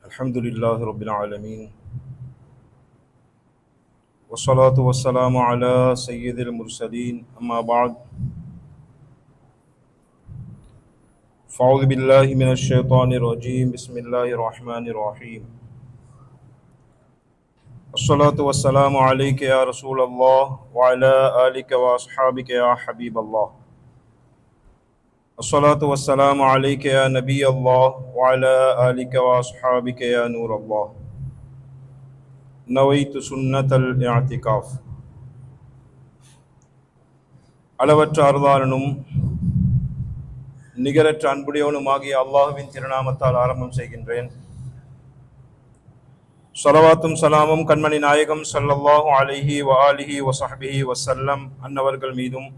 الحمد لله رب العالمين والصلاة والسلام على سيد المرسلين أما بعد فأعوذ بالله من الشيطان الرجيم بسم الله الرحمن الرحيم الصلاة والسلام عليك يا رسول الله وعلى آلك وأصحابك يا حبيب الله الصلاة والسلام عليك يا نبي الله وعلى آلك وأصحابك يا نور الله نويت سنة الاعتكاف அளவற்ற அருளாளனும் நிகரற்ற அன்புடையவனுமாகிய அல்லாஹுவின் திருநாமத்தால் ஆரம்பம் செய்கின்றேன். ஸலவாத்தும் சலாமும் கண்மணி நாயகம் ஸல்லல்லாஹு அலைஹி வஆலிஹி வஸஹ்பிஹி வஸல்லம் அன்னவர்கள் மீதும்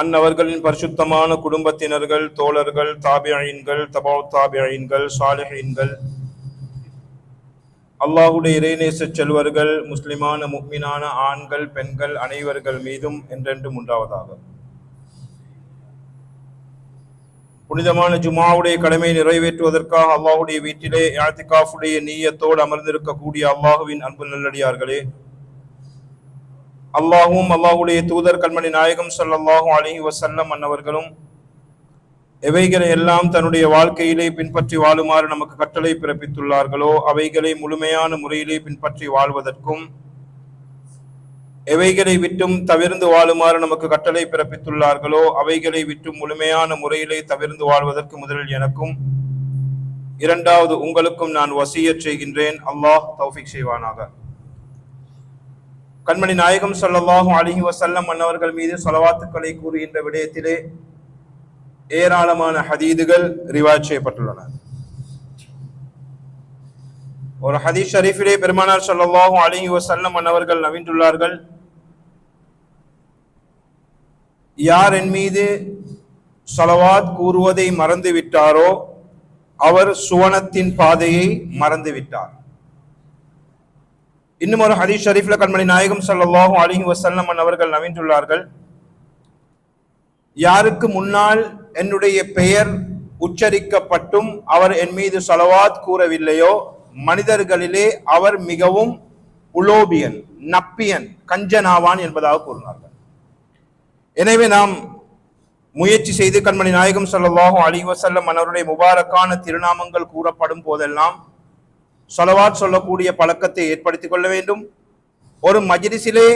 அன்னவர்களின் பரிசுத்தமான குடும்பத்தினர்கள், தோழர்கள், தாபியீன்கள், தபவு தாபியீன்கள், சாலிஹீன்கள், அல்லாஹுடைய இறைநேச செல்வர்கள், முஸ்லிமான முஃமினான ஆண்கள், பெண்கள் அனைவர்கள் மீதும் என்றென்றும் உண்டாவதாக. புனிதமான ஜுமாவுடைய கடமையை நிறைவேற்றுவதற்காக அல்லாஹுடைய வீட்டிலே இஅ்திகாஃபுடைய நீயத்தோடு அமர்ந்திருக்கக்கூடிய அல்லாஹுவின் அன்பு நல்லடியார்களே, அல்லாஹும் அல்லாஹுடைய தூதர் கண்மணி நாயகம் ஸல்லல்லாஹு அலைஹி வஸல்லம் அன்னவர்களும் எவைகளை எல்லாம் தன்னுடைய வாழ்க்கையிலே பின்பற்றி வாழுமாறு நமக்கு கட்டளை பிறப்பித்துள்ளார்களோ அவைகளை முழுமையான முறையிலே பின்பற்றி வாழ்வதற்கும், எவைகளை விட்டும் தவிர்ந்து வாழுமாறு நமக்கு கட்டளை பிறப்பித்துள்ளார்களோ அவைகளை விட்டும் முழுமையான முறையிலே தவிர்ந்து வாழ்வதற்கு முதலில் எனக்கும் இரண்டாவது உங்களுக்கும் நான் வசியத் செய்கின்றேன். அல்லாஹ் தௌஃபீக் செய்வானாக. கண்மணி நாயகம் ஸல்லல்லாஹு அலைஹி வஸல்லம் அன்னவர்கள் மீது ஸலவாத்துக்களை கூறுகின்ற விடயத்திலே ஏராளமான ஹதீதுகள் ரிவாயத் செய்யப்பட்டுள்ளன. ஒரு ஹதீஸ் ஷரீஃபிலே பெருமானார் ஸல்லல்லாஹு அலைஹி வஸல்லம் அன்னவர்கள் நவின்றுள்ளார்கள், யார் என் மீது ஸலவாத் கூறுவதை மறந்து விட்டாரோ அவர் சுவனத்தின் பாதையை மறந்து விட்டார். இன்னும் ஒரு ஹதீஸ் ஷரீஃப்ல கண்மணி நாயகம் ஸல்லல்லாஹு அலைஹி வஸல்லம் அன்னவர்கள் நவின்றுள்ளார்கள், யாருக்கு முன்னால் என்னுடைய பெயர் உச்சரிக்கப்பட்டும் அவர் என் மீது ஸலவாத் கூறவில்லையோ மனிதர்களிலே அவர் மிகவும் உலோபியன், நப்பியன், கஞ்சனாவான் என்பதாக கூறினார்கள். எனவே நாம் முயற்சி செய்து கண்மணி நாயகம் ஸல்லல்லாஹு அலைஹி வஸல்லம் அவருடைய முபாரக்கான திருநாமங்கள் கூறப்படும் போதெல்லாம் ஸலவாத் சொல்லக்கூடிய பழக்கத்தை ஏற்படுத்திக் கொள்ள வேண்டும். ஒரு மஜ்லிஸிலே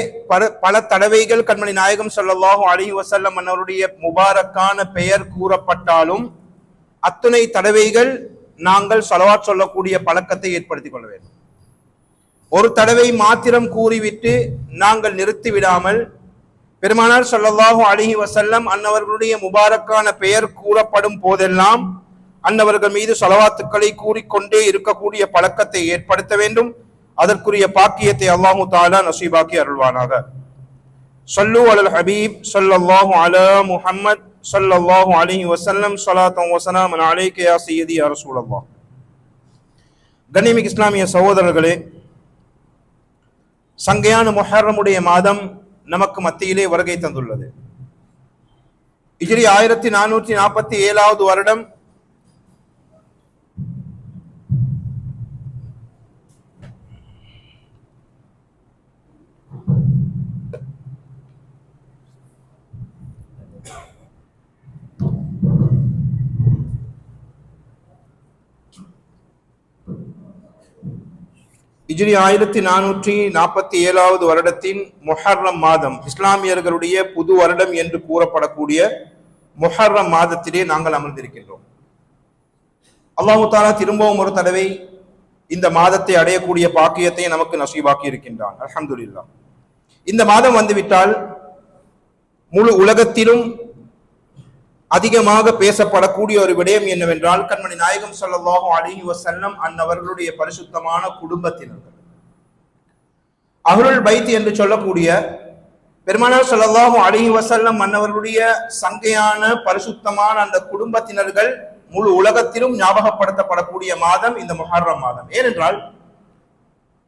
பல தடவைகள் கண்மணி நாயகம் ஸல்லல்லாஹு அலைஹி வஸல்லம் அவருடைய முபாரக்கான பெயர் கூறப்பட்டாலும் அத்துணை தடவைகள் நாங்கள் ஸலவாத் சொல்லக்கூடிய பழக்கத்தை ஏற்படுத்திக் கொள்ள வேண்டும். ஒரு தடவை மாத்திரம் கூறிவிட்டு நாங்கள் நிறுத்தி விடாமல் பெருமானார் ஸல்லல்லாஹு அலைஹி வஸல்லம் அன்னவர்களுடைய முபாரக்கான பெயர் கூறப்படும் போதெல்லாம் அன்னவர்கள் மீது ஸலவாத்துக்களை கூறிக்கொண்டே இருக்கக்கூடிய பழக்கத்தை ஏற்படுத்த வேண்டும். அதற்குரிய பாக்கியத்தை அல்லாஹு தஆலா நசீபாக்கி அருள்வானாக. ஸல்லு அலல் ஹபீப் ஸல்லல்லாஹு அலா முஹம்மத் ஸல்லல்லாஹு அலைஹி வஸல்லம் ஸலாத்தன் வ ஸலாமன் அலைக யா சய்யிதி யா ரசூலல்லாஹ். கண்ணியமிக்க இஸ்லாமிய சகோதரர்களே, சங்கையான முஹர்ரமுடைய மாதம் நமக்கு மத்தியிலே வருகை தந்துள்ளது. ஹிஜ்ரி 1447வது வருடம் ஹிஜ்ரி 1447வது வருடத்தின் முஹர்ரம் மாதம், இஸ்லாமியர்களுடைய புது வருடம் என்று கூறப்படக்கூடிய முஹர்ரம் மாதத்திலே நாங்கள் அமர்ந்திருக்கின்றோம். அல்லாஹு தஆலா திரும்பவும் ஒரு தடவை இந்த மாதத்தை அடையக்கூடிய பாக்கியத்தை நமக்கு நசீபாக்கி இருக்கின்றான். அல்ஹம்துலில்லாஹ். இந்த மாதம் வந்துவிட்டால் முழு உலகத்திலும் அதிகமாக பேசப்படக்கூடிய ஒரு விடயம் என்னவென்றால் கண்மணி நாயகம் ஸல்லல்லாஹு அலைஹி வஸல்லம் அன்னவர்களுடைய பரிசுத்தமான குடும்பத்தினர்கள், அஹ்லுல் பைத் என்று சொல்லக்கூடிய பெருமானார் ஸல்லல்லாஹு அலைஹி வஸல்லம் அன்னவர்களுடைய சங்கையான பரிசுத்தமான அந்த குடும்பத்தினர்கள் முழு உலகத்திலும் ஞாபகப்படுத்தப்படக்கூடிய மாதம் இந்த முஹர்ரம் மாதம். ஏனென்றால்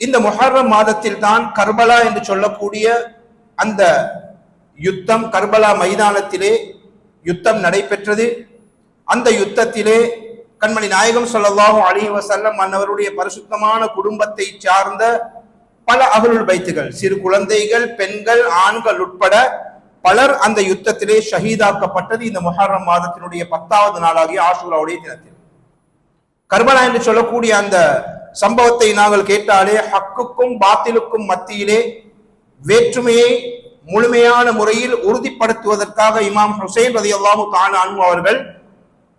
இந்த முஹர்ரம் மாதத்தில் தான் கர்பலா என்று சொல்லக்கூடிய அந்த யுத்தம், கர்பலா மைதானத்திலே யுத்தம் நடைபெற்றது. அந்த யுத்தத்திலே கண்மணி நாயகம் ஸல்லல்லாஹு அலைஹி வஸல்லம் அன்னவருடைய பரிசுத்தமான குடும்பத்தை சார்ந்த பல அஹ்லுல் பைத்துகள், சிறு குழந்தைகள், பெண்கள், ஆண்கள் உட்பட பலர் அந்த யுத்தத்திலே ஷஹீதாக்கப்பட்டது இந்த முஹர்ரம் மாதத்தினுடைய 10வது நாளாகிய ஆஷூராவுடைய தினத்தில். கர்பலா என்று சொல்லக்கூடிய அந்த சம்பவத்தை நாங்கள் கேட்டாலே ஹக்குக்கும் பாத்திலுக்கும் மத்தியிலே வேற்றுமையை முழுமையான முறையில் உறுதிப்படுத்துவதற்காக இமாம் ஹுசைன் ரலியல்லாஹு தஆலா அன்ஹு அவர்கள்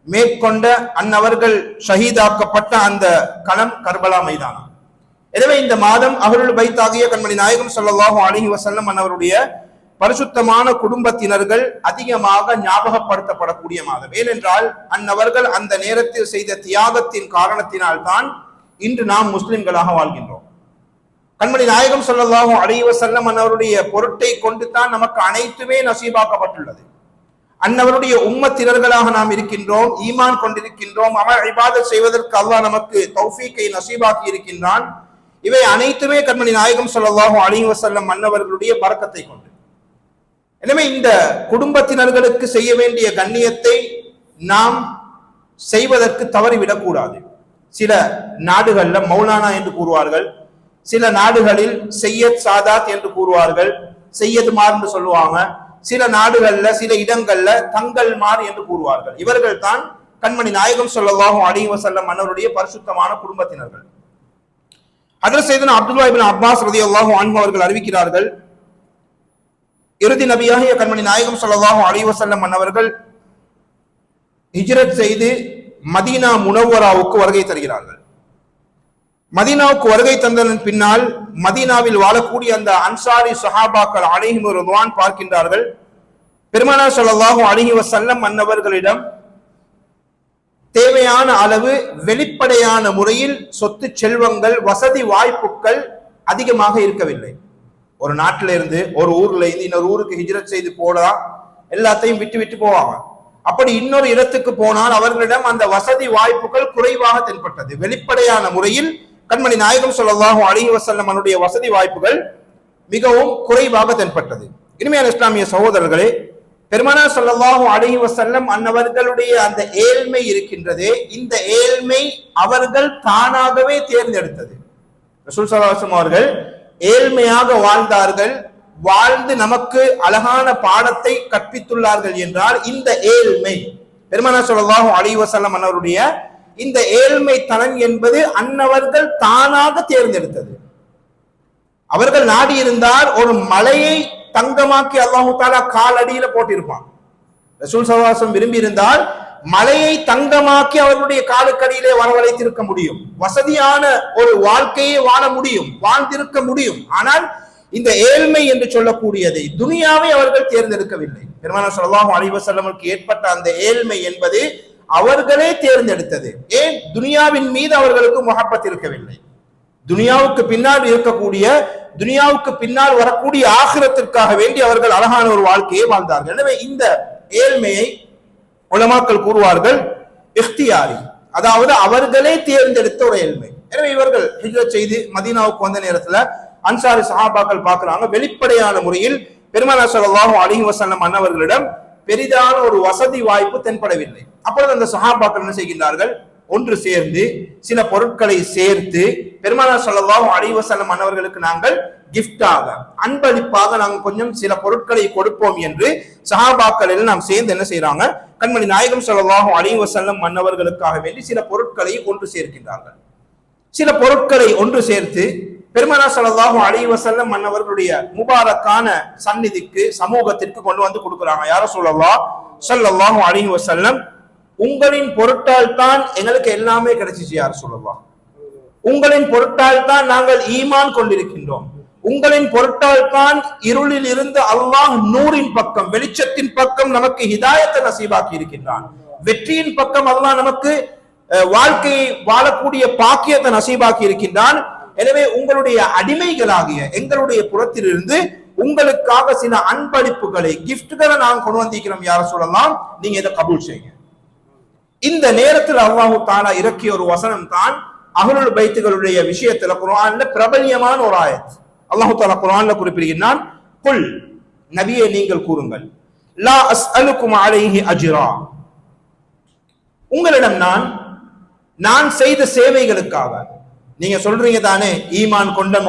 மேற்கொண்ட அன்னவர்கள் ஷஹீதாக்கப்பட்ட அந்த களம் கர்பலா மைதானம். எனவே இந்த மாதம் அஹ்லுல் பைத் ஆகிய கண்மணி நாயகம் ஸல்லல்லாஹு அலைஹி வஸல்லம் அன்னவருடைய பரிசுத்தமான குடும்பத்தினர்கள் அதிகமாக ஞாபகப்படுத்தப்படக்கூடிய மாதம். ஏனென்றால் அன்னவர்கள் அந்த நேரத்தில் செய்த தியாகத்தின் காரணத்தினால் தான் இன்று நாம் முஸ்லிம்களாக வாழ்கின்றோம். கண்மணி நாயகம் ஸல்லல்லாஹு அலைஹி வஸல்லம் அன்னவருடைய பொருட்டை கொண்டு தான் நமக்கு அனைத்துமே நசீபாக்கப்பட்டுள்ளது. அன்னவருடைய உம்மத்தினர்களாக நாம் இருக்கின்றோம், ஈமான் கொண்டிருக்கின்றோம், அமல் இபாதத் செய்வதற்கு அல்லாஹ் நமக்கு தௌஃபீக்கை நசீபாக்கி இருக்கின்றான். இவை அனைத்துமே கண்மணி நாயகம் ஸல்லல்லாஹு அலைஹி வஸல்லம் அன்னவர்களுடைய பரக்கத்தை கொண்டு. எனவே இந்த குடும்பத்தினர்களுக்கு செய்ய வேண்டிய கண்ணியத்தை நாம் செய்வதற்கு தவறிவிடக்கூடாது. சில நாடுகள்ல மௌலானா என்று கூறுவார்கள், சில நாடுகளில் செய்யத் சாதாத் என்று கூறுவார்கள், செய்யதுமார் என்று சொல்லுவாங்க. சில நாடுகள்ல சில இடங்கள்ல தங்கல்மார் என்று கூறுவார்கள். இவர்கள் தான் கண்மணி நாயகம் ஸல்லல்லாஹு அலைஹி வஸல்லம் அன்னவருடைய பரிசுத்தமான குடும்பத்தினர்கள். ஹஜ்ரத் சையதுனா அப்துல்லா இப்னு அப்பாஸ் ரலியல்லாஹு அன்ஹு அவர்கள் அறிவிக்கிறார்கள், இறுதி நபியாகிய கண்மணி நாயகம் ஸல்லல்லாஹு அலைஹி வஸல்லம் அன்னவர்கள் ஹிஜ்ரத் செய்து மதீனா முனவ்வராவுக்கு வருகை தருகிறார்கள். மதீனாவுக்கு வருகை தந்ததன் பின்னால் மதீனாவில் வாழக்கூடிய அந்த அன்சாரி சஹாபாக்கள் அலைஹிம் ரிதுவான் பார்க்கின்றார்கள், பெருமானார் ஸல்லல்லாஹு அலைஹி வஸல்லம் அன்னவர்களிடம் தேவையான அளவு வெளிப்படையான முறையில் சொத்து செல்வங்கள், வசதி வாய்ப்புகள் அதிகமாக இருக்கவில்லை. ஒரு நாட்டில இருந்து ஒரு ஊர்ல இருந்து இன்னொரு ஊருக்கு ஹிஜ்ரத் செய்து போனா எல்லாத்தையும் விட்டு விட்டு போவாங்க. அப்படி இன்னொரு இடத்துக்கு போனால் அவர்களிடம் அந்த வசதி வாய்ப்புகள் குறைவாக தென்பட்டது. வெளிப்படையான முறையில் கண்மணி நாயகம் ஸல்லல்லாஹு அலைஹி வஸல்லம் அவருடைய வசதி வாய்ப்புகள் மிகவும் குறைவாக தென்பட்டது. இனிமையான இஸ்லாமிய சகோதரர்களே, பெருமானார் ஸல்லல்லாஹு அலைஹி வஸல்லம் அன்னவர்களுடைய அந்த ஏழ்மை இருக்கின்றதே, இந்த ஏழ்மை அவர்கள் தானாகவே தேர்ந்தெடுத்தது. ரசூல் ஸல்லல்லாஹு அலைஹி வஸல்லம் அவர்கள் ஏழ்மையாக வாழ்ந்தார்கள், வாழ்ந்து நமக்கு அழகான பாடத்தை கற்பித்துள்ளார்கள் என்றால் இந்த ஏழ்மை பெருமானார் ஸல்லல்லாஹு அலைஹி வஸல்லம் அன்னவருடைய இந்த ஏழ்மை தனம் என்பது அன்னவர்கள் தானாக தேர்ந்தெடுத்தது. அவர்கள் நாடி இருந்தால் ஒரு மலையை தங்கமாக்கி அல்லாஹு தஆலா காலடியில போட்டிருப்பான். ரசூல் ஸல்லல்லாஹு அலைஹி வஸல்லம் விரும்பி இருந்தால் மலையை தங்கமாக்கி அவர்களுடைய காலுக்கடியிலே வரவழைத்திருக்க முடியும், வசதியான ஒரு வாழ்க்கையை வாழ முடியும், வாழ்ந்திருக்க முடியும். ஆனால் இந்த ஏழ்மை என்று சொல்லக்கூடியதை, துனியாவை அவர்கள் தேர்ந்தெடுக்கவில்லை. பெருமானார் ஸல்லல்லாஹு அலைஹி வஸல்லமுக்கு ஏற்பட்ட அந்த ஏழ்மை என்பது அவர்களே தேர்ந்தெடுத்தது. ஏன்? துனியாவின் மீது அவர்களுக்கு முஹப்பத் இருக்கவில்லை. துனியாவுக்கு பின்னால் இருக்கக்கூடிய, துனியாவுக்கு பின்னால் வரக்கூடிய ஆகிரத்திற்காக வேண்டி அவர்கள் அழகான ஒரு வாழ்க்கையை வாழ்ந்தார்கள். எனவே இந்த ஏழ்மையை உலமாக்கள் கூறுவார்கள் இஃப்தியாரி, அதாவது அவர்களே தேர்ந்தெடுத்த ஒரு ஏழ்மை. எனவே இவர்கள் ஹிஜ்ரத் செய்து மதீனாவுக்கு வந்த நேரத்துல அன்சாரி சஹாபாக்கள் பார்க்கிறாங்க, வெளிப்படையான முறையில் பெருமானார் ஸல்லல்லாஹு அலைஹி வஸல்லம் அன்னவர்களிடம் பெரிதான ஒரு வசதி வாய்ப்பு தென்படவில்லை. அப்பொழுது அந்த சஹாபாக்கள் என்ன செய்கின்றார்கள்? ஒன்று சேர்ந்து சில பொருட்களை சேர்த்து பெருமானார் ஸல்லல்லாஹு அலைஹி வஸல்லம் அன்னவர்களுக்கு நாங்கள் கிஃப்டாக, அன்பளிப்பாக நாங்கள் கொஞ்சம் சில பொருட்களை கொடுப்போம் என்று சஹாபாக்கள் எல்லாம் நாம் சேர்ந்து என்ன செய்யறாங்க? கண்மணி நாயகம் ஸல்லல்லாஹு அலைஹி வஸல்லம் அன்னவர்களுக்காக வேண்டி சில பொருட்களை ஒன்று சேர்க்கின்றார்கள். சில பொருட்களை ஒன்று சேர்த்து பெருமானார் ஸல்லல்லாஹு அலைஹி வஸல்லம் அன்னவர்களுடைய முபாரக்கான சந்நிதிக்கு, சமூகத்திற்கு கொண்டு வந்து கொடுக்குறாங்க. யா ரசூலல்லாஹ் ஸல்லல்லாஹு அலைஹி வஸல்லம், உங்களின் பொருட்டால் தான் எங்களுக்கு எல்லாமே கிடைச்சிச்சு. யா ரசூலல்லாஹ், உங்களின் பொருட்டால் தான் நாங்கள் ஈமான் கொண்டிருக்கின்றோம், உங்களின் பொருட்டால் தான் இருளில் இருந்து அல்லாஹ் நூரின் பக்கம், வெளிச்சத்தின் பக்கம் நமக்கு ஹிதாயத்தை நசீபாக்கி இருக்கின்றான், வெற்றியின் பக்கம் அல்லாஹ் நமக்கு வாழ்க்கையை வாழக்கூடிய பாக்கியத்தை நசீபாக்கி இருக்கின்றான். எனவே உங்களுடைய அடிமைகளாகிய எங்களுடைய புறத்திலிருந்து உங்களுக்காக சில அன்பளிப்புகளை, கிஃப்ட்களை நாங்கள் கொண்டு வந்திருக்கிறோம். யார சொல்லலாம், நீங்க இதை கபூல் செய்யுங்க. இந்த நேரத்தில் அல்லாஹு தஆலா இறக்கிய ஒரு வசனம் தான் அஹ்லுல் பைத்துகளுடைய விஷயத்துல குர்ஆன்ல பிரபல்யமான ஒரு ஆயத். அல்லாஹு தஆலா குர்ஆன்ல குறிப்பிடுகிறான், குல், நபியே நீங்கள் கூறுங்கள், லா அஸ்அலுக்கும் அலைஹி அஜ்ரா, உங்களிடம் நான் நான் செய்த சேவைகளுக்காக. நீங்க சொல்றீங்க தானே, ஈமான் கொண்ட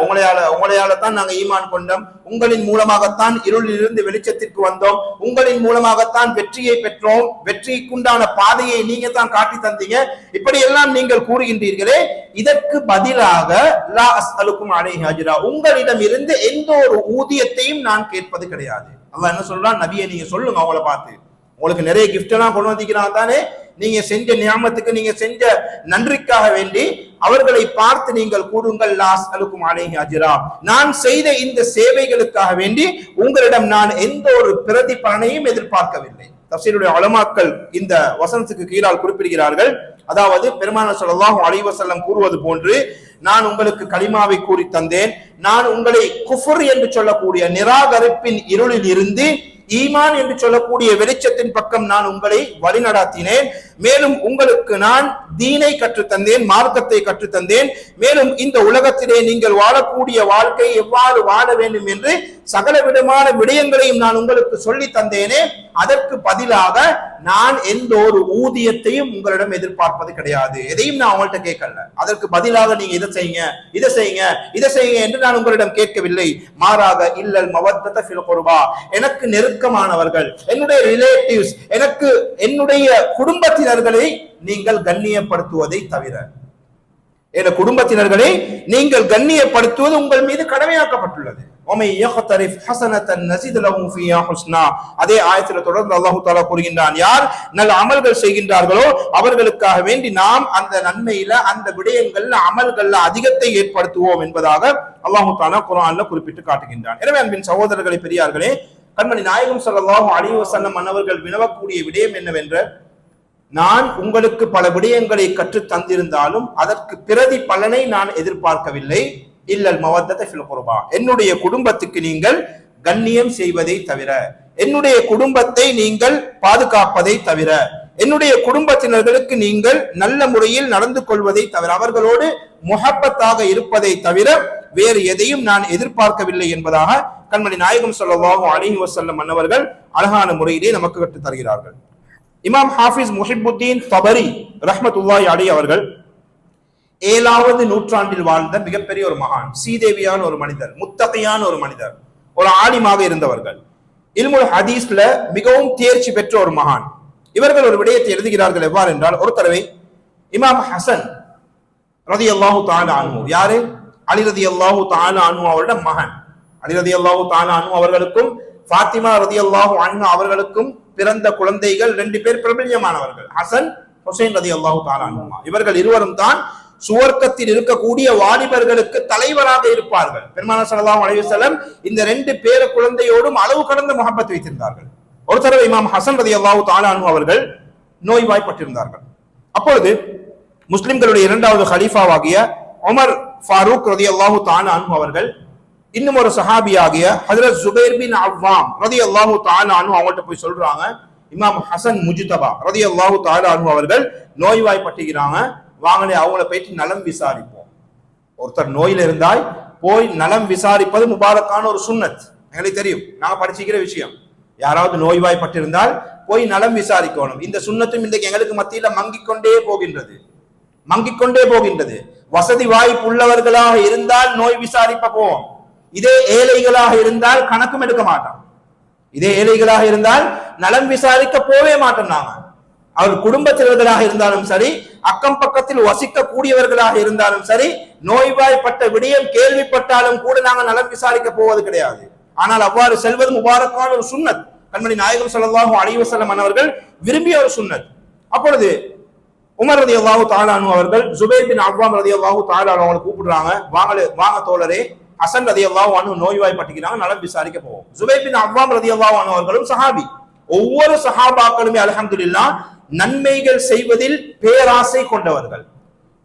உங்களையால தான் நாங்க ஈமான் கொண்டோம், உங்களின் மூலமாகத்தான் இருளிலிருந்து வெளிச்சத்திற்கு வந்தோம், உங்களின் மூலமாகத்தான் வெற்றியை பெற்றோம், வெற்றிக்குண்டான பாதையை நீங்க தான் காட்டி தந்தீங்க, இப்படி எல்லாம் நீங்கள் கூறுகின்றீர்களே, இதற்கு பதிலாக லா அஸ்அலுக்கும் அலைஹி அஜ்ரா, உங்களிடம் இருந்து எந்த ஒரு ஊதியத்தையும் நான் கேட்பது கிடையாது. அல்லாஹ் என்ன சொல்றான், நபியை நீங்க சொல்லுங்க அவங்கள பார்த்து, உங்களுக்கு நிறைய கிஃப்ட் எல்லாம் கொண்டு வந்திருக்கிறாங்க தானே, நீங்க செஞ்ச நியாமத்துக்கு, நீங்க செஞ்ச நன்றிக்காக வேண்டி அவர்களை பார்த்து நீங்கள் கூறுங்கள், லா அஸ்அலுக்கும் அலைஹி அஜ்ரா, நான் செய்த இந்த சேவைகளுக்காக வேண்டி உங்களிடம் நான் எந்த ஒரு பிரதிபலனையும் எதிர்பார்க்கவில்லை. தஃசீருடைய உலமாக்கள் இந்த வசனத்துக்கு கீழால் குறிப்பிடுகிறார்கள், அதாவது பெருமானார் ஸல்லல்லாஹு அலைஹி வஸல்லம் கூறுவது போன்று, நான் உங்களுக்கு கலிமாவை கூறி தந்தேன், நான் உங்களை குஃப்ர் என்று சொல்லக்கூடிய நிராகரிப்பின் இருளில் இருந்து ஈமான் என்று சொல்லக்கூடிய வெளிச்சத்தின் பக்கம் நான் உங்களை வழிநடாத்தினேன், மேலும் உங்களுக்கு நான் தீனை கற்றுத்தந்தேன், மார்க்கத்தை கற்றுத்தந்தேன், மேலும் இந்த உலகத்திலே நீங்கள் வாழக்கூடிய வாழ்க்கை எவ்வாறு வாழ வேண்டும் என்று சகல விதமான விடயங்களையும் நான் உங்களுக்கு சொல்லி தந்தேனே, அதற்கு பதிலாக நான் எந்த ஒரு ஊதியத்தையும் உங்களிடம் எதிர்பார்ப்பது கிடையாது, எதையும் நான் உங்கள்கிட்ட கேட்கல, அதற்கு பதிலாக நீங்க இதை செய்யுங்க, இதை செய்யுங்க, இதை செய்யுங்க என்று நான் உங்களிடம் கேட்கவில்லை, மாறாக இல்லல் மவத்தத ஃபில் குர்பா, எனக்கு நெருக்கமானவர்கள், என்னுடைய ரிலேட்டிவ்ஸ், எனக்கு என்னுடைய குடும்பத்தினர்களை நீங்கள் கண்ணியப்படுத்துவதை தவிர, என குடும்பத்தினர்களை நீங்கள் கண்ணியப்படுத்துவது உங்கள் மீது கடமையாக்கப்பட்டுள்ளது. அதே ஆயத்தில் தொடர்ந்து அல்லாஹு தஆலா கூறுகின்றான், யார் நல்ல அமல்கள் செய்கின்றார்களோ அவர்களுக்காக வேண்டி நாம் அந்த நன்மையில, அந்த விடயங்கள்ல, அமல்கள்ல அதிகத்தை ஏற்படுத்துவோம் என்பதாக அல்லாஹு தஆலா குர்ஆன்ல குறிப்பிட்டு காட்டுகின்றான். எனவே அன்பின் சகோதரர்களே, பெரியார்களே, கண்மணி நாயகம் ஸல்லல்லாஹு அலைஹி வஸல்லம் அன்னவர்கள் வினவக்கூடிய விடயம் என்னவென்ற, நான் உங்களுக்கு பல விடயங்களை கற்று தந்திருந்தாலும் அதற்கு பிரதி பலனை நான் எதிர்பார்க்கவில்லை, இல்லல் மவத்தத ஃபில் குர்பா, என்னுடைய குடும்பத்துக்கு நீங்கள் கண்ணியம் செய்வதை தவிர, என்னுடைய குடும்பத்தை நீங்கள் பாதுகாப்பதை தவிர, என்னுடைய குடும்பத்தினர்களுக்கு நீங்கள் நல்ல முறையில் நடந்து கொள்வதை தவிர, அவர்களோடு முஹப்பத்தாக இருப்பதை தவிர வேறு எதையும் நான் எதிர்பார்க்கவில்லை என்பதாக கண்மணி நாயகம் ஸல்லல்லாஹு அலைஹி வஸல்லம் அன்னவர்கள் அழகான முறையிலே நமக்கு கற்றுத் தருகிறார்கள். இமாம் ஹாஃபிஸ் முஹிப்புத்தீன் தபரி ரஹ்மத்துல்லாஹி அலைஹி அவர்கள் 7வது நூற்றாண்டில் வாழ்ந்த மிகப்பெரிய ஒரு மகான், சீதேவியான ஒரு மனிதர், முத்தகையான ஒரு மனிதர், ஒரு ஆலிமாக இருந்தவர்கள், இல்முல் ஹதீஸ்ல மிகவும் தேர்ச்சி பெற்ற ஒரு மகான். இவர்கள் ஒரு விடயத்தை எழுதுகிறார்கள். எவ்வாறு என்றால், ஒரு தடவை இமாம் ஹசன் ரலியல்லாஹு தஆலா அன்ஹு, யாரு? அலி ரலியல்லாஹு தஆலா அன்ஹு அவருடைய மகன். அலி ரலியல்லாஹு தஆலா அன்ஹு அவர்களுக்கும் ஃபாத்திமா ரலியல்லாஹு அன்ஹா அவர்களுக்கும் பிறந்த குழந்தைகள் 2 பேர் பிரபல்யமானவர்கள், ஹசன், ஹுசைன் ரலியல்லாஹு தஆலா அன்ஹுமா. இவர்கள் இருவரும் தான் சுவர்க்கத்தில் இருக்கக்கூடிய வாலிபர்களுக்கு தலைவராக இருப்பார்கள். பெருமானார் ஸல்லல்லாஹு அலைஹி வஸல்லம் இந்த 2 பேர குழந்தையோடும் அளவு கடந்த முஹப்பத் வைத்திருந்தார்கள். ஒரு தடவை இமாம் ஹசன் ரலியல்லாஹு தஆலா அன்ஹு அவர்கள் நோய்வாய்ப்பட்டிருந்தார்கள். அப்பொழுது முஸ்லிம்களுடைய 2வது கலீஃபாவாகிய உமர் ஃபாரூக் ரலியல்லாஹு தஆலா அன்ஹு அவர்கள் இன்னும் ஒரு சஹாபியாகிய ஹஜ்ரத் ஜுபைர் பின் அவ்வாம் ரலியல்லாஹு தஆலா அன்ஹு அவங்கள்ட்ட போய் சொல்றாங்க, இமாம் ஹசன் முஜ்தபா ரலியல்லாஹு தஆலா அன்ஹு அவர்கள் நோய்வாய்ப்பட்டிருக்கிறாங்க, வாங்களே அவங்கள போயிட்டு நலம் விசாரிப்போம். ஒருத்தர் நோயில இருந்தால் போய் நலம் விசாரிப்பது முபாரக்கான ஒரு சுன்னத், எங்களுக்கு தெரியும், நாங்க படிச்சுக்கிற விஷயம். யாராவது நோய்வாய்ப்பட்டிருந்தால் போய் நலம் விசாரிக்கணும். இந்த சுன்னத்தும் இன்றைக்கு எங்களுக்கு மத்தியில மங்கிக் கொண்டே போகின்றது. வசதி வாய்ப்பு உள்ளவர்களாக இருந்தால் நோய் விசாரிப்ப போவோம், இதே ஏழைகளாக இருந்தால் கணக்கும் எடுக்க மாட்டோம், இதே ஏழைகளாக இருந்தால் நலம் விசாரிக்க போவே மாட்டோம். நாங்க அவர் குடும்பத்தினர்களாக இருந்தாலும் சரி, அக்கம் பக்கத்தில் வசிக்க கூடியவர்களாக இருந்தாலும் சரி, நோய்வாய்ப்பட்ட விடயம் கேள்விப்பட்டாலும் கூட நாங்கள் நலம் விசாரிக்க போவது கிடையாது. ஆனால் அவ்வாறு செல்வது முபாரக்கான ஒரு சுன்னத், கண்மணி நாயகம் ஸல்லல்லாஹு அலைஹி வஸல்லம் அவர்கள் விரும்பிய ஒரு சுன்னத். அப்பொழுது உமர் ரலியல்லாஹு தஆலா அன்ஹு அவர்கள் ஜுபைர் பின் அவ்வாம் ரலியல்லாஹு தஆலா அவங்களை கூப்பிடுறாங்க, வாங்க தோழரே, ஹசன் ரலியல்லாஹு அன்ஹு நோய்வாய்ப்பட்டிருக்கிறாங்க, நலம் விசாரிக்க போவோம். ஜுபைர் பின் அவ்வாம் ரலியல்லாஹு அன்ஹு அவர்களும் சஹாபி. ஒவ்வொரு சஹாபாக்களுமே அல்ஹம்துலில்லாஹ் நன்மைகள் செய்வதில் பேராசை கொண்டவர்கள்.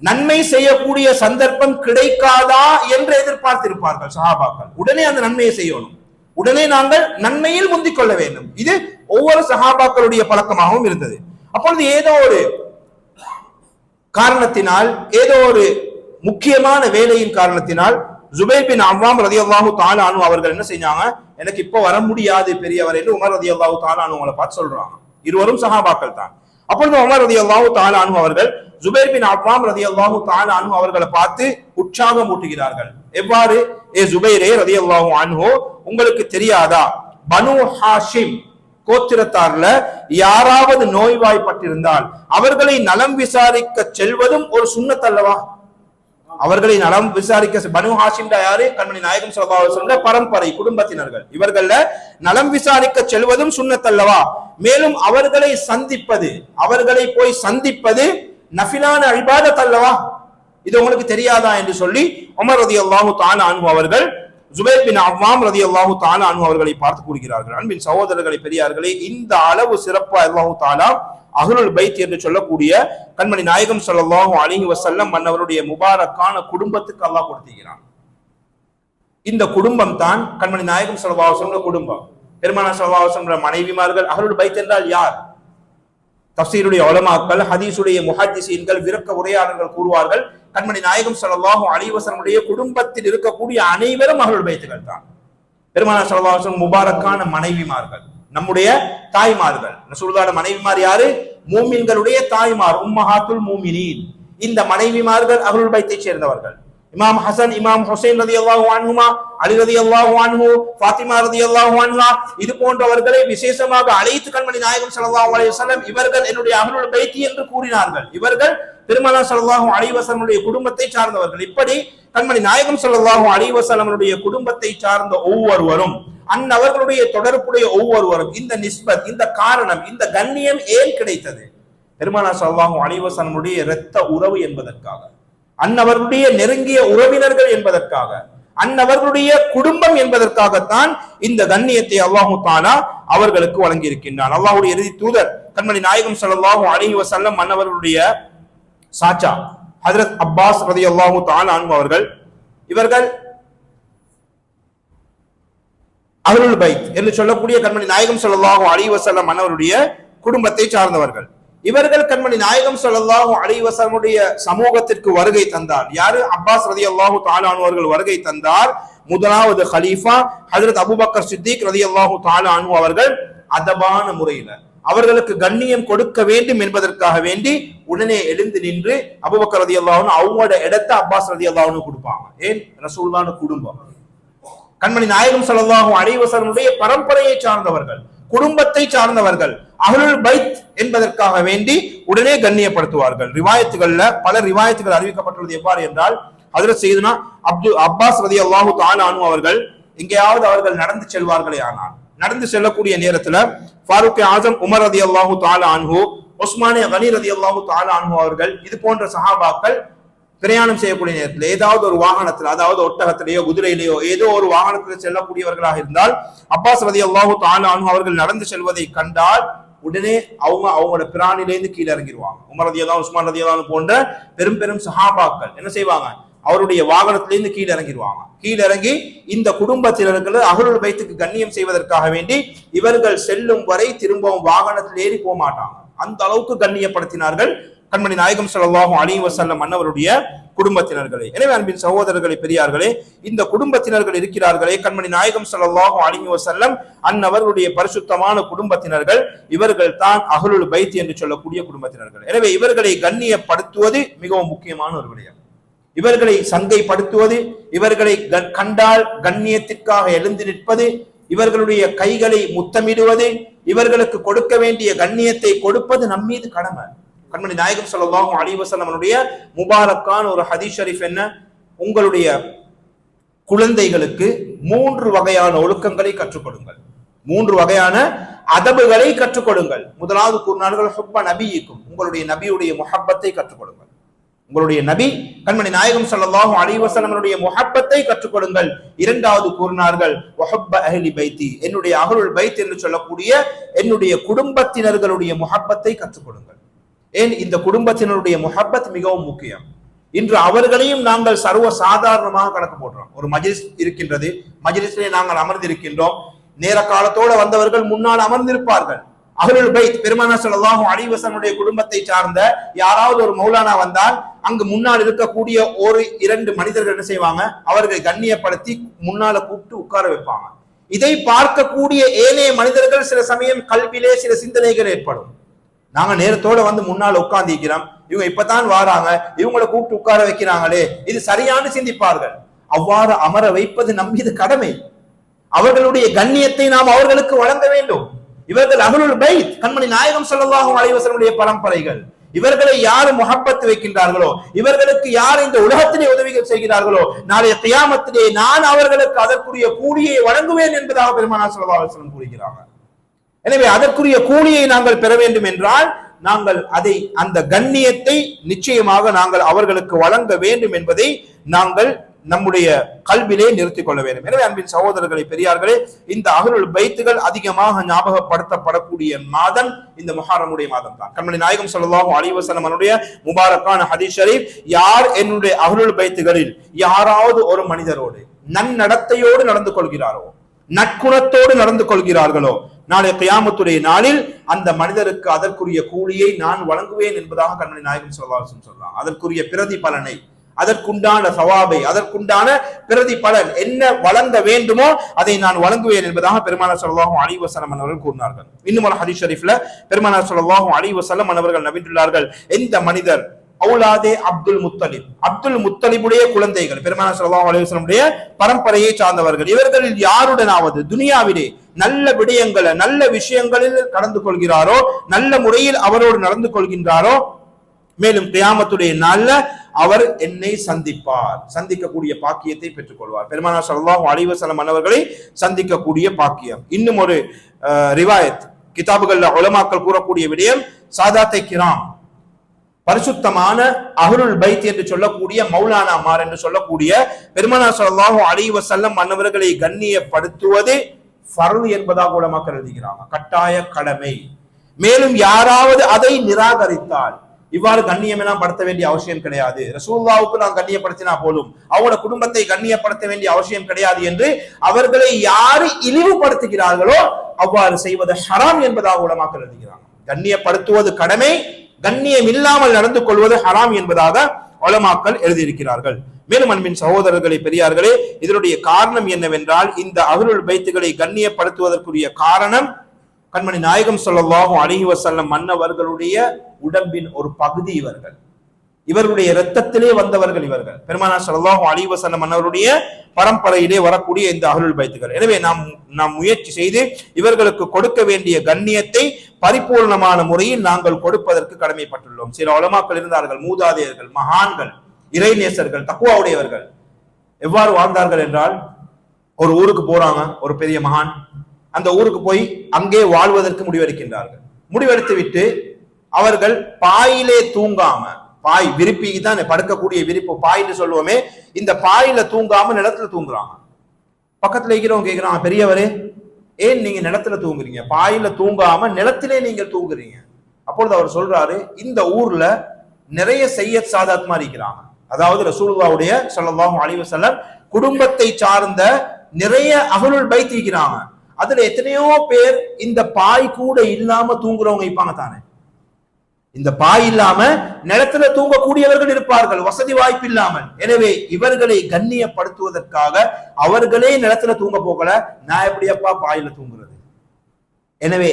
நன்மை செய்யக்கூடிய சந்தர்ப்பம் கிடைக்காதா என்று எதிர்பார்த்திருப்பார்கள் சஹாபாக்கள். உடனே அந்த நன்மையை செய்யணும், உடனே நாங்கள் நன்மையில் முந்திக் கொள்ள வேண்டும். இது ஒவ்வொரு சஹாபாக்களுடைய பழக்கமாகவும் இருந்தது. அப்பொழுது ஏதோ ஒரு காரணத்தினால், ஏதோ ஒரு முக்கியமான வேலையின் காரணத்தினால் ஜுபைர் பின் அவ்வாம் ரலியல்லாஹு தஆலா அன்ஹு அவர்கள் என்ன செஞ்சாங்க, எனக்கு இப்ப வர முடியாது பெரியவர் என்று உமர் ரலியல்லாஹு தஆலா அன்ஹு அவங்களை பார்த்து சொல்றாங்க. இருவரும் சஹாபாக்கள் தான். அப்பொழுது உமர் ரலியல்லாஹு தஆலா அன்ஹு அவர்கள் ஜுபைர் பின் அவ்வாம் ரலியல்லாஹு தஆலா அன்ஹு அவர்களை பார்த்து உற்சாகம் ஊட்டுகிறார்கள். எவ்வாறு? ஏ ஜுபைரே ரலியல்லாஹு அன்ஹு, உங்களுக்கு தெரியாதா, பனு ஹாஷிம் கோத்திரத்தார்ல யாராவது நோய்வாய்ப்பட்டிருந்தால் அவர்களை நலம் விசாரிக்க செல்வதும் ஒரு சுன்னத் அல்லவா? அவர்களை நலம் விசாரிக்க, பனு ஹாஷிம் யாரு? கண்மணி நாயகம் ஸல்லல்லாஹு அலைஹி வஸல்லம் பரம்பரை குடும்பத்தினர்கள். இவர்கள நலம் விசாரிக்க செல்வதும் சுன்னத் அல்லவா? மேலும் அவர்களை சந்திப்பது, அவர்களை போய் சந்திப்பது நஃபிலான இபாதத் அல்லவா? இது உங்களுக்கு தெரியாதா என்று சொல்லி உமர் ரலியல்லாஹு தஆலா அன்ஹு அவர்கள் ஜுபைர் பின் அவ்வாம் ரலியல்லாஹு தஆலா அன்ஹு அவர்களை பார்த்து கூறுகிறார்கள். அன்பின் சகோதரர்களை, பெரியார்களே, இந்த அளவு சிறப்பா அல்லாஹு தஆலா அஹ்லுல் பைத் என்று சொல்லக்கூடிய கண்மணி நாயகம் ஸல்லல்லாஹு அலைஹி வஸல்லம் மன்னவருடைய முபாரக்கான குடும்பத்துக்கு அல்லாஹ் கொடுத்திருக்கிறான். இந்த குடும்பம் தான் கண்மணி நாயகம் ஸல்லல்லாஹு அலைஹி வஸல்லம் குடும்பம். பெருமானார் ஸல்லல்லாஹு அலைஹி வஸல்லம் மனைவிமார்கள். அஹ்லுல் பைத் என்றால் யார்? தஃசீருடைய உலமாக்கள், ஹதீஸுடைய முஹத்திஸீன்கள், விரக்க உரையாளர்கள் கூறுவார்கள், கண்மணி நாயகம் ஸல்லல்லாஹு அலைஹி வஸல்லம் குடும்பத்தில் இருக்கக்கூடிய அனைவரும் அஹ்லுல் பைத்துகள் தான். பெருமானார் ஸல்லல்லாஹு அலைஹி வஸல்லம் முபாரக்கான மனைவிமார்கள், நம்முடைய தாய்மார்கள். ரசூலுல்லாஹ்வுடைய மனைவிமார் யாரு? மூமின்களுடைய தாய்மார், உம்மஹாத்துல் மூமினீன். இந்த மனைவிமார்கள் அஹ்லுல் பைத்தை சேர்ந்தவர்கள். இமாம் ஹசன், இமாம் ஹுசைன் ரலியல்லாஹு அன்ஹுமா, அலி ரலியல்லாஹு அன்ஹு, ஃபாத்திமா ரலியல்லாஹு அன்ஹா, இது போன்றவர்களை விசேஷமாக அழைத்து கண்மணி நாயகம் ஸல்லல்லாஹு அலைஹி வஸல்லம் இவர்கள் என்னுடைய அஹ்லுல் பைத் என்று கூறினார்கள். இவர்கள் பெருமானார் ஸல்லல்லாஹு அலைஹி வஸல்லம் குடும்பத்தை சார்ந்தவர்கள். இப்படி கண்மணி நாயகம் ஸல்லல்லாஹு அலைஹி வஸல்லம் குடும்பத்தை சார்ந்த ஒவ்வொருவரும், அன்னவர்களுடைய தொடர்புடைய ஒவ்வொருவரும், இந்த நிஸ்பத், இந்த காரணம், இந்த கண்ணியம் ஏன் கிடைத்தது? பெருமானார் ஸல்லல்லாஹு அலைஹி வஸல்லம் இரத்த உறவு என்பதற்காக, அன்னவர்களுடைய நெருங்கிய உறவினர்கள் என்பதற்காக, அன்னவர்களுடைய குடும்பம் என்பதற்காகத்தான் இந்த கண்ணியத்தை அல்லாஹு தஆலா அவர்களுக்கு வழங்கி இருக்கின்றான். அல்லாஹ்வுடைய இறுதி தூதர் கண்மணி நாயகம் ஸல்லல்லாஹு அலைஹி வஸல்லம் அன்னவர்களுடைய சாச்சா ஹஜ்ரத் அப்பாஸ் ரலியல்லாஹு தஆலா அன்ஹு அவர்கள், இவர்கள் அஹ்லுல் பைத் என்று சொல்லக்கூடிய கண்மணி நாயகம் ஸல்லல்லாஹு அலைஹி வஸல்லம் அன்னவருடைய குடும்பத்தை சார்ந்தவர்கள். இவர்கள் கண்மணி நாயகம் ஸல்லல்லாஹு அலைஹி வஸல்லம் சமூகத்திற்கு வருகை தந்தார். யாரு? அப்பாஸ் ரலியல்லாஹு தஆலா அன்ஹு அவர்கள் வருகை தந்தார். முதலாவது கலீஃபா ஹஜ்ரத் அபூபக்கர் சித்திக் ரலியல்லாஹு தஆலா அன்ஹு அவர்கள் அதபான முறையில அவர்களுக்கு கண்ணியம் கொடுக்க வேண்டும் என்பதற்காக வேண்டி உடனே எழுந்து நின்று அபூபக்கர் ரலியல்லாஹு அன்ஹு அவங்களோட இடத்தை அப்பாஸ் ரலியல்லாஹு அன்ஹு கொடுப்பாங்க. ஏன்? ரசூலுல்லாஹ்வுடைய குடும்பம், கண்மணி நாயகம் ஸல்லல்லாஹு அலைஹி வஸல்லம் பரம்பரையை சார்ந்தவர்கள், குடும்பத்தை சார்ந்தவர்கள், அஹ்லுல் பைத் என்பதற்காக வேண்டி உடனே கண்ணியப்படுத்துவார்கள். ரிவாயத்துகள்ல பல ரிவாயத்துகள் அறிவிக்கப்பட்டுள்ளது. எவ்வாறு என்றால், ஹஜ்ரத் சையதுனா அப்பாஸ் ரலியல்லாஹு தஆலா அன்ஹு அவர்கள் எங்கேயாவது அவர்கள் நடந்து செல்வார்களே, ஆனால் நடந்து செல்லக்கூடிய நேரத்துல ஃபாரூக் ஆஸம் உமர் ரலியல்லாஹு தஆலா அன்ஹு, உஸ்மானே கனி ரலியல்லாஹு தஆலா அன்ஹு அவர்கள், இது போன்ற சஹாபாக்கள் பிரயாணம் செய்யக்கூடிய நேரத்தில் ஏதாவது ஒரு வாகனத்தில், அதாவது ஒட்டகத்திலேயோ குதிரையிலேயோ ஏதோ ஒரு வாகனத்தில் செல்லக்கூடியவர்களாக இருந்தால் அப்பாஸ் ரலியல்லாஹு தஆலா அன்ஹு அவர்கள் நடந்து செல்வதை கண்டால் உடனே அவங்களோட பிராணிலேருந்து கீழே இறங்கிடுவாங்க. உமர் ரலியல்லாஹு, உஸ்மான் ரலியல்லாஹு போன்ற பெரும் பெரும் சஹாபாக்கள் என்ன செய்வாங்க? அவருடைய வாகனத்திலிருந்து கீழே இறங்கிடுவாங்க. கீழே இறங்கி இந்த குடும்பத்தினர்கள் அஹ்லுல் பைத்துக்கு கண்ணியம் செய்வதற்காக வேண்டி இவர்கள் செல்லும் வரை திரும்பவும் வாகனத்தில் ஏறி போக மாட்டாங்க. அந்த அளவுக்கு கண்ணியப்படுத்தினார்கள் கண்மணி நாயகம் ஸல்லல்லாஹு அலைஹி வஸல்லம் அன்னவருடைய குடும்பத்தினர்களை. எனவே அன்பின் சகோதரர்களை, பெரியார்களே, இந்த குடும்பத்தினர்கள் இருக்கிறார்களே, கண்மணி நாயகம் ஸல்லல்லாஹு அலைஹி வஸல்லம் அன்னவருடைய பரிசுத்தமான குடும்பத்தினர்கள், இவர்கள் தான் அஹ்லுல் பைத் என்று சொல்லக்கூடிய குடும்பத்தினர்கள். எனவே இவர்களை கண்ணியப்படுத்துவது மிகவும் முக்கியமான ஒரு விடயம். இவர்களை சங்கைப்படுத்துவது, இவர்களை கண்டால் கண்ணியத்திற்காக எழுந்து நிற்பது, இவர்களுடைய கைகளை முத்தமிடுவது, இவர்களுக்கு கொடுக்க வேண்டிய கண்ணியத்தை கொடுப்பது நம்மீது கடமை. கண்மணி நாயகம் ஸல்லல்லாஹு அலைஹி வஸல்லம் முபாரக்கான ஒரு ஹதீஸ் ஷரீஃப் என்ன? உங்களுடைய குழந்தைகளுக்கு 3 வகையான ஒழுக்கங்களை கற்றுக் கொடுங்கள், 3 வகையான அதபுகளை கற்றுக் கொடுங்கள். முதலாவது கூறினார்கள், ஹுப்ப நபியிக்கும், உங்களுடைய நபியுடைய முஹப்பத்தை கற்றுக் கொடுங்கள். உங்களுடைய நபி கண்மணி நாயகம் ஸல்லல்லாஹு அலைஹி வஸல்லம் முஹப்பத்தை கற்றுக் கொடுங்கள். இரண்டாவது கூறினார்கள், வஹப்ப அஹ்லி பைத்தி, என்னுடைய அஹ்லுல் பைத் என்று சொல்லக்கூடிய என்னுடைய குடும்பத்தினர்களுடைய முஹப்பத்தை கற்றுக் கொடுங்கள். ஏன்? இந்த குடும்பத்தினருடைய முஹப்பத் மிகவும் முக்கியம். இன்று அவர்களையும் நாங்கள் சர்வ சாதாரணமாக கணக்கு போடுறோம். ஒரு மஜ்லிஸ் இருக்கின்றது, மஜ்லிஸிலே நாங்கள் அமர்ந்திருக்கின்றோம், நேர காலத்தோடு வந்தவர்கள் முன்னால் அமர்ந்திருப்பார்கள். அஹ்லுல் பைத் பெருமானார் ஸல்லல்லாஹு அலைஹி வஸல்லம் குடும்பத்தை சார்ந்த யாராவது ஒரு மௌலானா வந்தால் அங்கு முன்னால் இருக்கக்கூடிய ஒரு 2 மனிதர்கள் என்ன செய்வாங்க? அவர்களை கண்ணியப்படுத்தி முன்னால கூப்பிட்டு உட்கார வைப்பாங்க. இதை பார்க்கக்கூடிய ஏனைய மனிதர்கள் சில சமயம் கல்வியிலே சில சிந்தனைகள் ஏற்படும். நாங்க நேரத்தோட வந்து முன்னால் உட்கார்ந்து இருக்கிறோம், இவங்க இப்பதான் வாராங்க, இவங்களை கூப்பிட்டு உட்கார வைக்கிறாங்களே, இது சரியானு சிந்திப்பார்கள். அவ்வாறு அமர வைப்பது நம் மீது கடமை. அவர்களுடைய கண்ணியத்தை நாம் அவர்களுக்கு வழங்க வேண்டும். இவர்கள் அஹ்லுல் பைத், கண்மணி நாயகம் ஸல்லல்லாஹு அலைஹி வஸல்லம் பரம்பரைகள். இவர்களை யார் முஹப்பத் வைக்கின்றார்களோ, இவர்களுக்கு யார் இந்த உலகத்திலே உதவிகள் செய்கிறார்களோ, நாளைய கியாமத்திலே நான் அவர்களுக்கு அதற்குரிய கூலியை வழங்குவேன் என்பதாக பெருமானார் ஸல்லல்லாஹு அலைஹி வஸல்லம் கூறுகிறார்கள். எனவே அதற்குரிய கூலியை நாங்கள் பெற வேண்டும் என்றால் நாங்கள் அதை, அந்த கண்ணியத்தை நிச்சயமாக நாங்கள் அவர்களுக்கு வழங்க வேண்டும் என்பதை நாங்கள் நம்முடைய கல்விலே நிறுத்திக் கொள்ள வேண்டும். எனவே அன்பின் சகோதரர்களை, பெரியார்களே, இந்த அஹ்லுல் பைத்துகள் அதிகமாக ஞாபகப்படுத்தப்படக்கூடிய மாதம் இந்த முஹர்ரமுடைய மாதம் தான். கண்மணி நாயகம் ஸல்லல்லாஹு அலைஹி வஸல்லம் அவருடைய முபாரக்கான ஹதீஸ் ஷரீஃப், யார் என்னுடைய அஹ்லுல் பைத்துகளில் யாராவது ஒரு மனிதரோடு நன்னடத்தையோடு நடந்து கொள்கிறாரோ, நற்குணத்தோடு நடந்து கொள்கிறார்களோ, நாளை கியாமத்துடைய நாளில் அந்த மனிதருக்கு அதற்குரிய கூலியை நான் வழங்குவேன் என்பதாக கண்மணி நாயகம் ஸல்லல்லாஹு அலைஹி வஸல்லம் சொல்றாங்க. அதற்குரிய பிரதி பலனை, அதற்குண்டான சவாபை, அதற்குண்டான பிரதி பலன் என்ன வழங்க வேண்டுமோ அதை நான் வழங்குவேன் என்பதாக பெருமானார் ஸல்லல்லாஹு அலைஹி வஸல்லம் அவர்கள் கூறினார்கள். இன்னும் ஒரு ஹதீஸ் ஷரீஃப்ல பெருமானார் ஸல்லல்லாஹு அலைஹி வஸல்லம் அவர்கள் நபித்துள்ளார்கள், எந்த மனிதர் அவுலாதே அப்துல் முத்தலிப், அப்துல் முத்தலிபுடைய குழந்தைகள், பெருமானார் ஸல்லல்லாஹு அலைஹி வஸல்லமுடைய பரம்பரையை சார்ந்தவர்கள், இவர்களில் யாருடனாவது துனியாவிலே நல்ல விடயங்களை, நல்ல விஷயங்களில் கடந்து கொள்கிறாரோ, நல்ல முறையில் அவரோடு நடந்து கொள்கின்றாரோ, மேலும் கியாமத்துடைய நாள்ல அவர் என்னை சந்திப்பார், சந்திக்கக்கூடிய பாக்கியத்தை பெற்றுக் கொள்வார். பெருமானார் ஸல்லல்லாஹு அலைஹி வஸல்லம் அவர்களை சந்திக்கக்கூடிய பாக்கியம். இன்னும் ஒரு ரிவாயத், கிதாபுகள்ல உலமாக்கள் கூறக்கூடிய விடயம், சாதாத்தை கிராம், பரிசுத்தமான அஹ்லுல் பைத் என்று சொல்லக்கூடிய மௌலானா மார் என்று சொல்லக்கூடிய பெருமானார் ஸல்லல்லாஹு அலைஹி வஸல்லம் மன்னவர்களை கண்ணியப்படுத்துவது ஃபர்து என்பதாக உலமாக்கள் எழுதுகிறாங்க, கட்டாய கடமை. மேலும் யாராவது அதை நிராகரித்தால் இவ்வாறு கண்ணியம் எல்லாம் படுத்த வேண்டிய அவசியம் கிடையாது, ரசூலுல்லாஹ்வுக்கு நான் கண்ணியப்படுத்தினா போலும், அவங்களோட குடும்பத்தை கண்ணியப்படுத்த வேண்டிய அவசியம் கிடையாது என்று அவர்களை யாரு இழிவுபடுத்துகிறார்களோ அவ்வாறு செய்வது ஹராம் என்பதாக உலமாக்கள் எழுதுகிறாங்க. கண்ணியப்படுத்துவது கடமை, கண்ணியம் இல்லாமல் நடந்து கொள்வது ஹராம் என்பதாக உலமாக்கள் எழுதியிருக்கிறார்கள். மேலும் அன்பின் சகோதரர்களை, பெரியார்களே, இதனுடைய காரணம் என்னவென்றால், இந்த அஹ்லுல் பைத்துகளை கண்ணியப்படுத்துவதற்குரிய காரணம் கண்மணி நாயகம் ஸல்லல்லாஹு அலைஹி வஸல்லம் மன்னவர்களுடைய உடம்பின் ஒரு பகுதி இவர்கள், இவருடைய இரத்தத்திலே வந்தவர்கள் இவர்கள், பெருமானார் ஸல்லல்லாஹு அலைஹி வஸல்லம் மன்னவருடைய பரம்பரையிலே வரக்கூடிய இந்த அஹ்லுல் பைத்துகள். எனவே நாம் முயற்சி செய்து இவர்களுக்கு கொடுக்க வேண்டிய கண்ணியத்தை பரிபூர்ணமான முறையில் நாங்கள் கொடுப்பதற்கு கடமைப்பட்டுள்ளோம். சில உலமாக்கள் இருந்தார்கள், மூதாதையர்கள், மகான்கள், இறைநேசர்கள், தக்வாவுடையவர்கள். எவ்வாறு வாழ்ந்தார்கள் என்றால், ஒரு ஊருக்கு போறாங்க ஒரு பெரிய மகான், அந்த ஊருக்கு போய் அங்கே வாழ்வதற்கு முடிவெடுக்கின்றார்கள். முடிவெடுத்து விட்டு அவர்கள் பாயிலே தூங்காம, பாய் விரிப்பி தான் படுக்கக்கூடிய விரிப்பு பாயின்னு சொல்லுவோமே, இந்த பாயில தூங்காம நிலத்துல தூங்குறாங்க. பக்கத்துல இருக்கிறவங்க கேட்கிறாங்க, பெரியவரே ஏன் நீங்க நிலத்துல தூங்குறீங்க, பாயில தூங்காம நிலத்திலே நீங்க தூங்குறீங்க? அப்பொழுது அவர் சொல்றாரு, இந்த ஊர்ல நிறைய சையத் சாதாத் மாதிரி இருக்கிறாங்க, அதாவது ரசூலுல்லாஹ்வுடைய ஸல்லல்லாஹு அலைஹி வஸல்லம் குடும்பத்தை சார்ந்த நிறைய அஹ்லுல் பைத் இருக்கிறாங்க. அதுல எத்தனையோ பேர் இந்த பாய் கூட இல்லாம தூங்குறவங்க இருப்பாங்க தானே, இந்த பாய் இல்லாம நிலத்துல தூங்கக்கூடியவர்கள் இருப்பார்கள், வசதி வாய்ப்பு இல்லாமல். எனவே இவர்களை கண்ணியப்படுத்துவதற்காக அவர்களே நிலத்துல தூங்க போகல, நான் எப்படியப்பா பாயில தூங்குறது? எனவே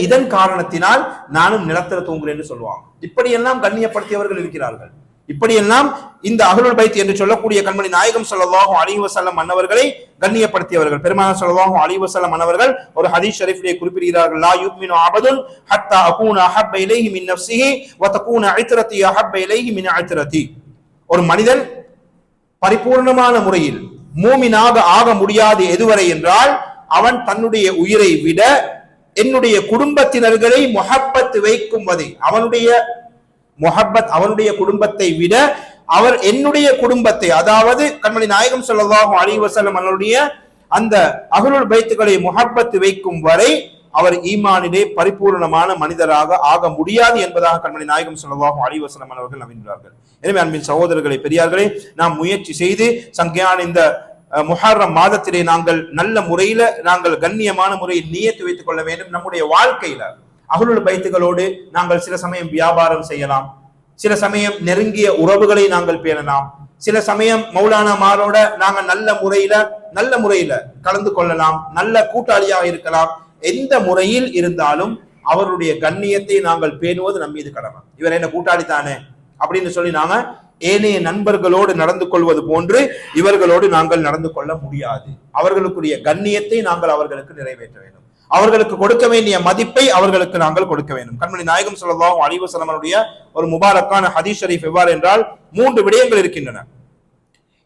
இதன் காரணத்தினால் நானும் நிலத்துல தூங்குறேன் என்று சொல்லுவாங்க. இப்படியெல்லாம் கண்ணியப்படுத்தியவர்கள் இருக்கிறார்கள். இப்படியெல்லாம் இந்த அஹ்லுல் பைத் என்று சொல்லக்கூடிய கண்மணி நாயகம் ஸல்லல்லாஹு அலைஹி வஸல்லம் மன்னவர்களை கண்ணியப்படுத்தியவர்கள். பெருமானார் ஸல்லல்லாஹு அலைஹி வஸல்லம் மன்னவர்கள் ஒரு ஹதீஸ் ஷரீஃபிலே குறிப்பிடுகிறார்கள், லா யுமினு அபதுன் ஹத்தா அகூன அஹப்ப இலைஹி மின் நஃப்ஸிஹி வ தகூன இத்ரதி அஹப்ப இலைஹி மின் இத்ரதி. ஒரு மனிதன் பரிபூர்ணமான முறையில் மூமினாக ஆக முடியாது எதுவரை என்றால், அவன் தன்னுடைய உயிரை விட என்னுடைய குடும்பத்தினர்களை முஹப்பத் வைக்கும் வரை, அவனுடைய முஹப்பத், அவனுடைய குடும்பத்தை விட அவர் என்னுடைய குடும்பத்தை, அதாவது கண்மணி நாயகம் ஸல்லல்லாஹு அலைஹி வஸல்லம் அவருடைய அந்த அஹ்லுல் பைத்துகளை முஹப்பத் வைக்கும் வரை அவர் ஈமானிலே பரிபூர்ணமான மனிதராக ஆக முடியாது என்பதாக கண்மணி நாயகம் ஸல்லல்லாஹு அலைஹி வஸல்லம் அவர்கள் நம்பினார்கள். எனவே அன்பின் சகோதரர்களை, பெரியார்களே, நாம் முயற்சி செய்து சங்கையான இந்த முஹர்ரம் மாதத்திலே நாங்கள் நல்ல முறையில நாங்கள் கண்ணியமான முறையில் நியத்து வைத்துக் கொள்ள வேண்டும். நம்முடைய வாழ்க்கையில அஹ்லுல் பைத்துகளோடு நாங்கள் சில சமயம் வியாபாரம் செய்யலாம், சில சமயம் நெருங்கிய உறவுகளை நாங்கள் பேணலாம், சில சமயம் மௌலானா மாரோட நாங்கள் நல்ல முறையில கலந்து கொள்ளலாம், நல்ல கூட்டாளியாக இருக்கலாம். எந்த முறையில் இருந்தாலும் அவருடைய கண்ணியத்தை நாங்கள் பேணுவது நம் மீது கடமை. இவர் என்ன கூட்டாளி தானே அப்படின்னு சொல்லி நாம ஏனைய நண்பர்களோடு நடந்து கொள்வது போன்று இவர்களோடு நாங்கள் நடந்து கொள்ள முடியாது. அவர்களுக்குரிய கண்ணியத்தை நாங்கள் அவர்களுக்கு நிறைவேற்ற வேண்டும். அவர்களுக்கு கொடுக்க வேண்டிய மதிப்பை அவர்களுக்கு நாங்கள் கொடுக்க வேண்டும். கண்மணி நாயகம் ஸல்லல்லாஹு அலைஹி வஸல்லம் ஒரு முபாரக்கான ஹதீஸ் ஷரீஃப் எவ்வாறு என்றால், 3 விடயங்கள் இருக்கின்றன.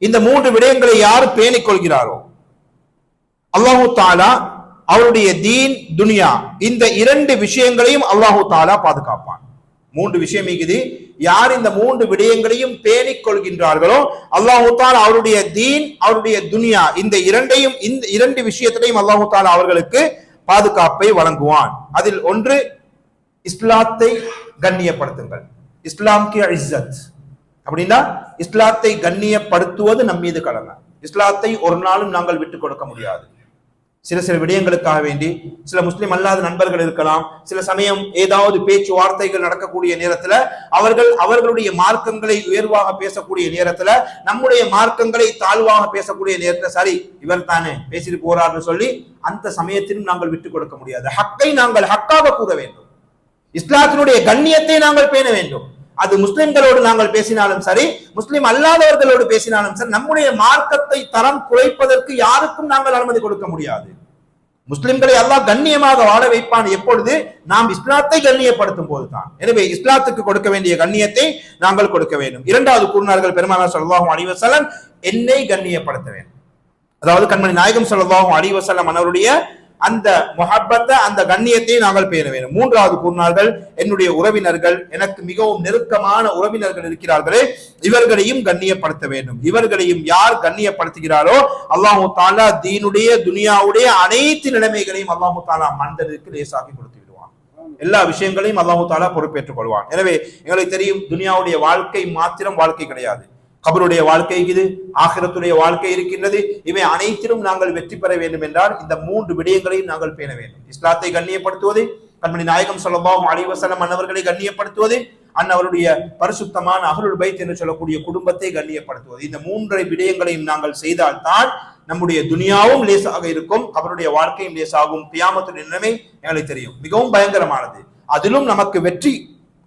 இந்த 3 விடயங்களை யார் பேணிக் கொள்கிறாரோ அல்லாஹு தஆலா அவருடைய தீன் துனியா இந்த 2 விஷயங்களையும் அல்லாஹு தஆலா பாதுகாப்பான். 3 விஷயம் இருக்குது. யார் இந்த 3 விடயங்களையும் பேணிக் கொள்கின்றார்களோ அல்லாஹு தஆலா அவருடைய தீன் அவருடைய துனியா இந்த 2 விஷயத்திலையும் அல்லாஹு தஆலா அவர்களுக்கு பாதுகாப்பை வழங்குவான். அதில் ஒன்று இஸ்லாத்தை கண்ணியப்படுத்துங்கள். இஸ்லாம் கி இஸ்ஸத் அப்படின்னா இஸ்லாத்தை கண்ணியப்படுத்துவது நம் மீது கடமை. இஸ்லாத்தை ஒரு நாளும் நாங்கள் விட்டுக் கொடுக்க முடியாது. சில விடயங்களுக்காக வேண்டி சில முஸ்லிம் அல்லாத நண்பர்கள் இருக்கலாம். சில சமயம் ஏதாவது பேச்சுவார்த்தைகள் நடக்கக்கூடிய நேரத்துல அவர்களுடைய மார்க்கங்களை உயர்வாக பேசக்கூடிய நேரத்துல நம்முடைய மார்க்கங்களை தாழ்வாக பேசக்கூடிய நேரத்துல சரி இவர் தானே பேசிட்டு போறாருன்னு சொல்லி அந்த சமயத்திலும் நாங்கள் விட்டுக் கொடுக்க முடியாது. ஹக்கை நாங்கள் ஹக்காக கூற வேண்டும். இஸ்லாத்தினுடைய கண்ணியத்தை நாங்கள் பேண வேண்டும். அது முஸ்லிம்களோடு நாங்கள் பேசினாலும் சரி, முஸ்லிம் அல்லாதவர்களோடு பேசினாலும் சரி, நம்முடைய மார்க்கத்தை தரம் குறைப்பதற்கு யாருக்கும் நாங்கள் அனுமதி கொடுக்க முடியாது. முஸ்லிம்களை அல்லாஹ் கண்ணியமாக வாழ வைப்பான் எப்பொழுது நாம் இஸ்லாத்தை கண்ணியப்படுத்தும் போதுதான். எனவே இஸ்லாத்துக்கு கொடுக்க வேண்டிய கண்ணியத்தை நாங்கள் கொடுக்க வேண்டும். 2வது கூறினார்கள் பெருமானார் ஸல்லல்லாஹு அலைஹி வஸல்லம், என்னை கண்ணியப்படுத்த வேண்டும். அதாவது கண்மணி நாயகம் ஸல்லல்லாஹு அலைஹி வஸல்லம் அவருடைய அந்த முஹப்பத்தை அந்த கண்ணியத்தை நாங்கள் பேண வேண்டும். 3வது கூறினார்கள், என்னுடைய உறவினர்கள், எனக்கு மிகவும் நெருக்கமான உறவினர்கள் இருக்கிறார்களே இவர்களையும் கண்ணியப்படுத்த வேண்டும். இவர்களையும் யார் கண்ணியப்படுத்துகிறாரோ அல்லாஹு தஆலா தீனுடைய துனியாவுடைய அனைத்து நிலைமைகளையும் அல்லாஹு தஆலா மனிதருக்கு லேசாக்கி கொடுத்து விடுவான். எல்லா விஷயங்களையும் அல்லாஹு தஆலா பொறுப்பேற்றுக் கொள்வான். எனவே எங்களுக்கு தெரியும், துனியாவுடைய வாழ்க்கை மாத்திரம் வாழ்க்கை கிடையாது. கபருடைய வாழ்க்கை இருக்குது, ஆகிரத்துடைய வாழ்க்கை இருக்கின்றது. இவை அனைத்திலும் நாங்கள் வெற்றி பெற வேண்டும் என்றால் இந்த 3 விடயங்களையும் நாங்கள் பேண வேண்டும். இஸ்லாத்தை கண்ணியப்படுத்துவது, கண்மணி நாயகம் ஸல்லல்லாஹு அலைஹி வஸல்லம் அன்னவர்களை கண்ணியப்படுத்துவது, அன்னவருடைய பரிசுத்தமான அஹ்லுல் பைத் என்று சொல்லக்கூடிய குடும்பத்தை கண்ணியப்படுத்துவது. இந்த 3 விடயங்களையும் நாங்கள் செய்தால் தான் நம்முடைய துனியாவும் லேசாக இருக்கும், கபருடைய வாழ்க்கையும் லேசாகும். கியாமத்துடைய நிலைமை எங்களுக்கு தெரியும், மிகவும் பயங்கரமானது. அதிலும் நமக்கு வெற்றி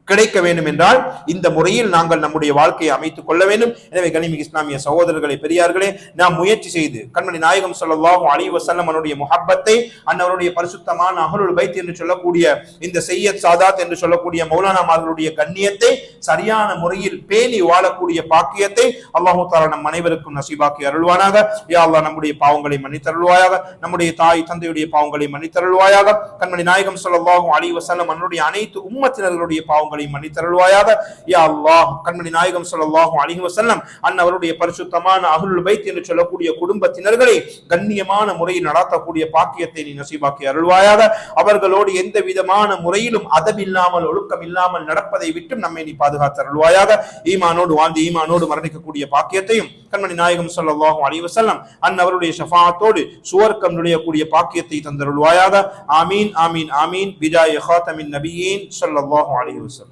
கிடைக்க வேண்டும் என்றால் இந்த முறையில் நாங்கள் நம்முடைய வாழ்க்கையை அமைத்துக் கொள்ள வேண்டும். எனவே கனிமிகு இஸ்லாமிய சகோதரர்களை, பெரியார்களே, நாம் முயற்சி செய்து கண்மணி நாயகம் ஸல்லல்லாஹு அலைஹி வஸல்லம் அவருடைய முஹப்பத்தை, அன்னவருடைய பரிசுத்தமான அஹ்லுல் பைத் என்று சொல்லக்கூடிய இந்த சையத் சாதாத் என்று சொல்லக்கூடிய மௌலானாமார்களுடைய கண்ணியத்தை சரியான முறையில் பேணி வாழக்கூடிய பாக்கியத்தை அல்லாஹு தஆலா நம் அனைவருக்கும் நசீபாக்கி அருள்வானாக. யா அல்லாஹ், நம்முடைய பாவங்களை மன்னித்தருள்வாயாக, நம்முடைய தாய் தந்தையுடைய பாவங்களை மன்னித்தருள்வாயாக. கண்மணி நாயகம் ஸல்லல்லாஹு அலைஹி வஸல்லம் அவருடைய அனைத்து உம்மத்தினர்களுடைய பாவங்களை மன்னித்தருள்வாயாக. யா அல்லாஹ், கண்மணி நாயகம் ஸல்லல்லாஹு அலைஹி வஸல்லம் அன்னவருடைய பரிசுத்தமான அஹ்லுல் பைத் என்று சொல்லக்கூடிய குடும்பத்தினர்களை கண்ணியமான முறையில் நடாத்தக்கூடிய பாக்கியத்தை நீ நசீபாக்கி அருள்வாயாக. அவர்களோடு எந்த விதமான முறையிலும் அதபில்லாமல் ஒழுக்கம் இல்லாமல் நடப்பதை விட்டு நம்மை நீ பாதுகாத்து அருள்வாயாக. ஈமானோடு வாழ்ந்து ஈமானோடு மரணிக்கக்கூடிய பாக்கியத்தையும் கண்மணி நாயகம் ஸல்லல்லாஹு அலைஹி வஸல்லம் அன்னவருடைய ஷஃபாஅத்தோடு சுவர்க்கம் நுழையக்கூடிய பாக்கியத்தை தந்தருள்வாயாக. ஆமீன் ஆமீன் ஆமீன். பிஜாய காத்தமின் நபியீன் ஸல்லல்லாஹு அலைஹி வஸல்லம்.